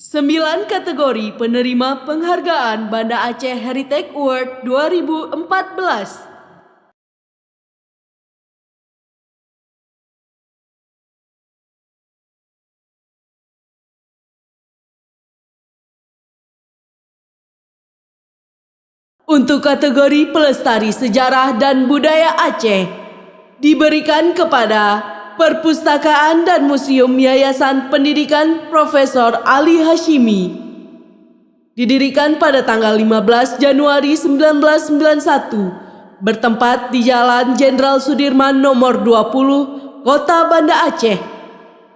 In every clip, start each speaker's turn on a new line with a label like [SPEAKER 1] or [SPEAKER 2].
[SPEAKER 1] 9 kategori penerima penghargaan Banda Aceh Heritage Award 2014. Untuk kategori pelestari sejarah dan budaya Aceh, diberikan kepada Perpustakaan dan Museum Yayasan Pendidikan Profesor Ali Hashimi. Didirikan pada tanggal 15 Januari 1991, bertempat di Jalan Jenderal Sudirman nomor 20, Kota Banda Aceh.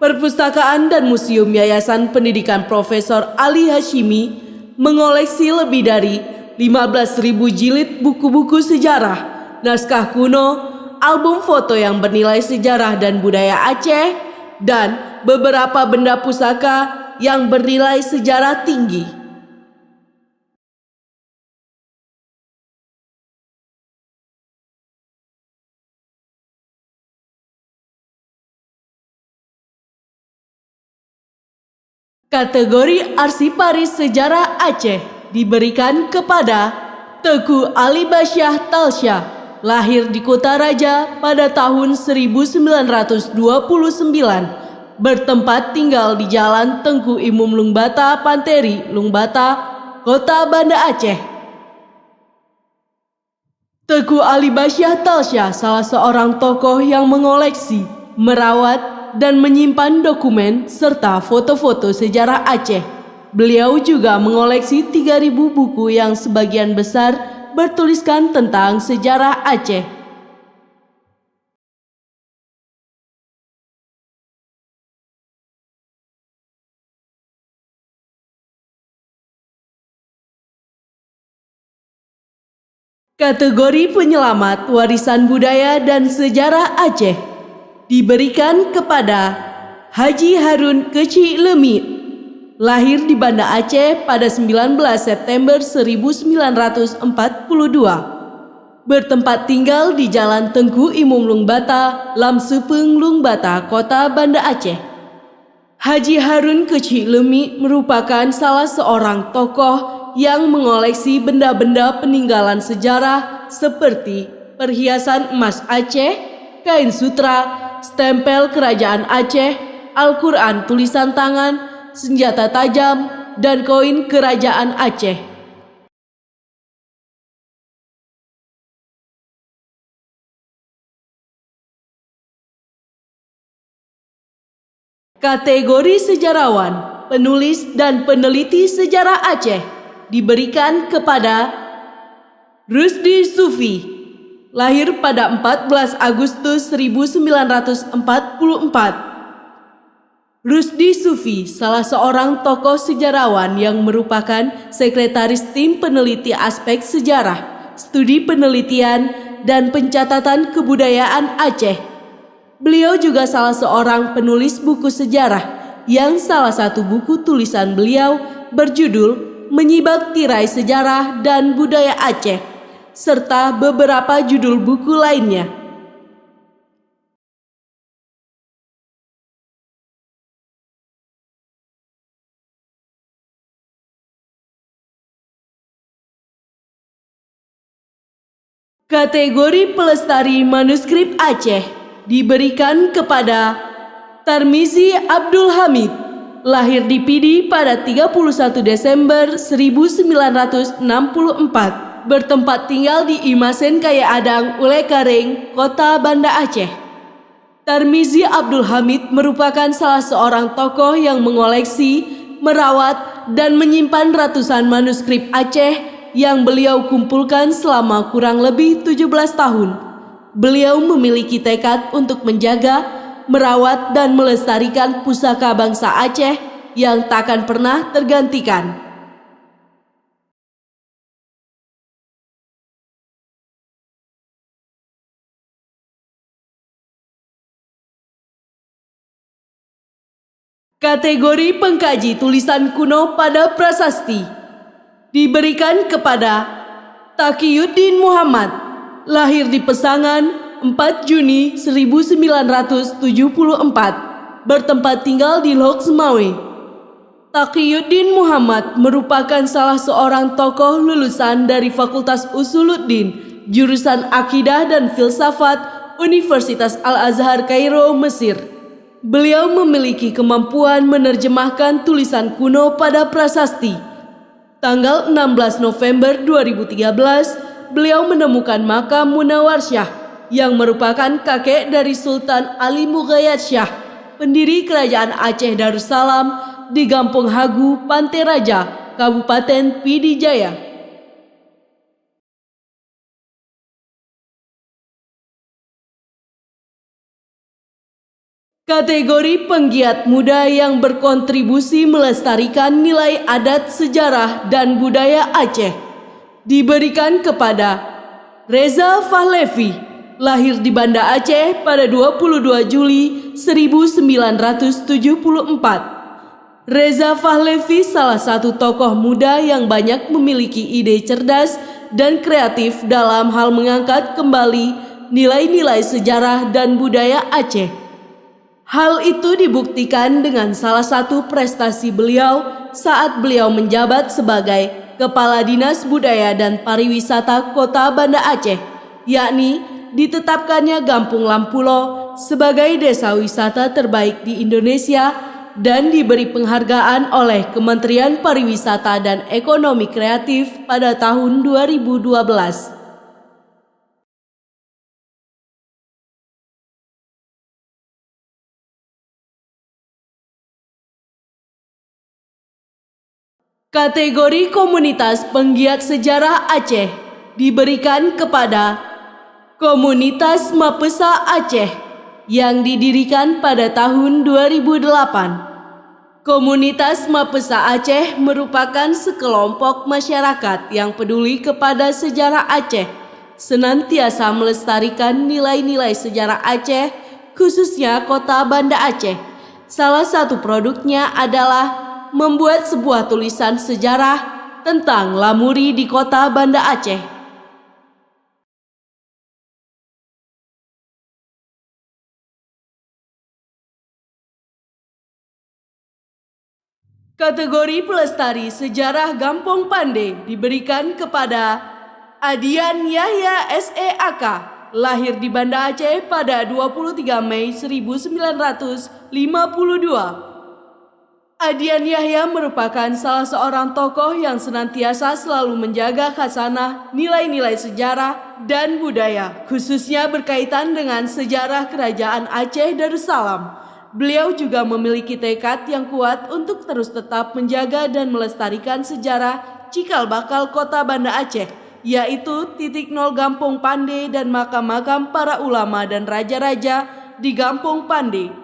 [SPEAKER 1] Perpustakaan dan Museum Yayasan Pendidikan Profesor Ali Hashimi mengoleksi lebih dari 15.000 jilid buku-buku sejarah, naskah kuno, album foto yang bernilai sejarah dan budaya Aceh, dan beberapa benda pusaka yang bernilai sejarah tinggi. Kategori Arsiparis Sejarah Aceh diberikan kepada Teguh Ali Basyah Talsyah, lahir di Kota Raja pada tahun 1929, bertempat tinggal di Jalan Tengku Imum Lungbata Panteri, Lungbata, Kota Banda Aceh. Teguh Ali Basyah Talsyah salah seorang tokoh yang mengoleksi, merawat, dan menyimpan dokumen serta foto-foto sejarah Aceh. Beliau juga mengoleksi 3.000 buku yang sebagian besar bertuliskan tentang sejarah Aceh. Kategori Penyelamat Warisan Budaya dan Sejarah Aceh diberikan kepada Haji Harun Keci Lemi, lahir di Banda Aceh pada 19 September 1942, bertempat tinggal di Jalan Tengku Imum Lungbata, Lamsupeng, Lungbata, Kota Banda Aceh. Haji Harun Keci Lemi merupakan salah seorang tokoh yang mengoleksi benda-benda peninggalan sejarah seperti perhiasan emas Aceh, kain sutra, stempel kerajaan Aceh, Al-Quran tulisan tangan, senjata tajam, dan koin kerajaan Aceh. Kategori Sejarawan, Penulis dan Peneliti Sejarah Aceh diberikan kepada Rusdi Sufi, lahir pada 14 Agustus 1944. Rusdi Sufi salah seorang tokoh sejarawan yang merupakan sekretaris tim peneliti aspek sejarah, studi penelitian, dan pencatatan kebudayaan Aceh. Beliau juga salah seorang penulis buku sejarah yang salah satu buku tulisan beliau berjudul Menyibak Tirai Sejarah dan Budaya Aceh, serta beberapa judul buku lainnya. Kategori Pelestari Manuskrip Aceh diberikan kepada Tarmizi Abdul Hamid, lahir di Pidi pada 31 Desember 1964, bertempat tinggal di Imasen Kaya Adang, Ulekareng, Kota Banda Aceh. Tarmizi Abdul Hamid merupakan salah seorang tokoh yang mengoleksi, merawat, dan menyimpan ratusan manuskrip Aceh yang beliau kumpulkan selama kurang lebih 17 tahun. Beliau memiliki tekad untuk menjaga, merawat, dan melestarikan pusaka bangsa Aceh yang takkan pernah tergantikan. Kategori Pengkaji Tulisan Kuno pada Prasasti diberikan kepada Taqiyuddin Muhammad, lahir di Pesangan 4 Juni 1974, bertempat tinggal di Lok Semawe. Taqiyuddin Muhammad merupakan salah seorang tokoh lulusan dari Fakultas Usuluddin, jurusan Akidah dan Filsafat Universitas Al-Azhar Kairo, Mesir. Beliau memiliki kemampuan menerjemahkan tulisan kuno pada prasasti. Tanggal 16 November 2013, beliau menemukan makam Munawarsyah yang merupakan kakek dari Sultan Ali Mughayat Syah, pendiri Kerajaan Aceh Darussalam di Gampung Hagu, Pantai Raja, Kabupaten Pidi Jaya. Kategori penggiat muda yang berkontribusi melestarikan nilai adat, sejarah, dan budaya Aceh diberikan kepada Reza Fahlevi, lahir di Banda Aceh pada 22 Juli 1974. Reza Fahlevi salah satu tokoh muda yang banyak memiliki ide cerdas dan kreatif dalam hal mengangkat kembali nilai-nilai sejarah dan budaya Aceh. Hal itu dibuktikan dengan salah satu prestasi beliau saat beliau menjabat sebagai Kepala Dinas Budaya dan Pariwisata Kota Banda Aceh, yakni ditetapkannya Gampung Lampulo sebagai desa wisata terbaik di Indonesia dan diberi penghargaan oleh Kementerian Pariwisata dan Ekonomi Kreatif pada tahun 2012. Kategori komunitas penggiat sejarah Aceh diberikan kepada Komunitas Mapesa Aceh yang didirikan pada tahun 2008. Komunitas Mapesa Aceh merupakan sekelompok masyarakat yang peduli kepada sejarah Aceh, senantiasa melestarikan nilai-nilai sejarah Aceh, khususnya kota Banda Aceh. Salah satu produknya adalah membuat sebuah tulisan sejarah tentang Lamuri di kota Banda Aceh. Kategori pelestari sejarah Gampong Pande diberikan kepada Adian Yahya SEAK, lahir di Banda Aceh pada 23 Mei 1952. Adian Yahya merupakan salah seorang tokoh yang senantiasa selalu menjaga khasanah nilai-nilai sejarah dan budaya, khususnya berkaitan dengan sejarah Kerajaan Aceh Darussalam. Beliau juga memiliki tekad yang kuat untuk terus tetap menjaga dan melestarikan sejarah cikal bakal kota Banda Aceh, yaitu titik nol Gampong Pande dan makam-makam para ulama dan raja-raja di Gampong Pande.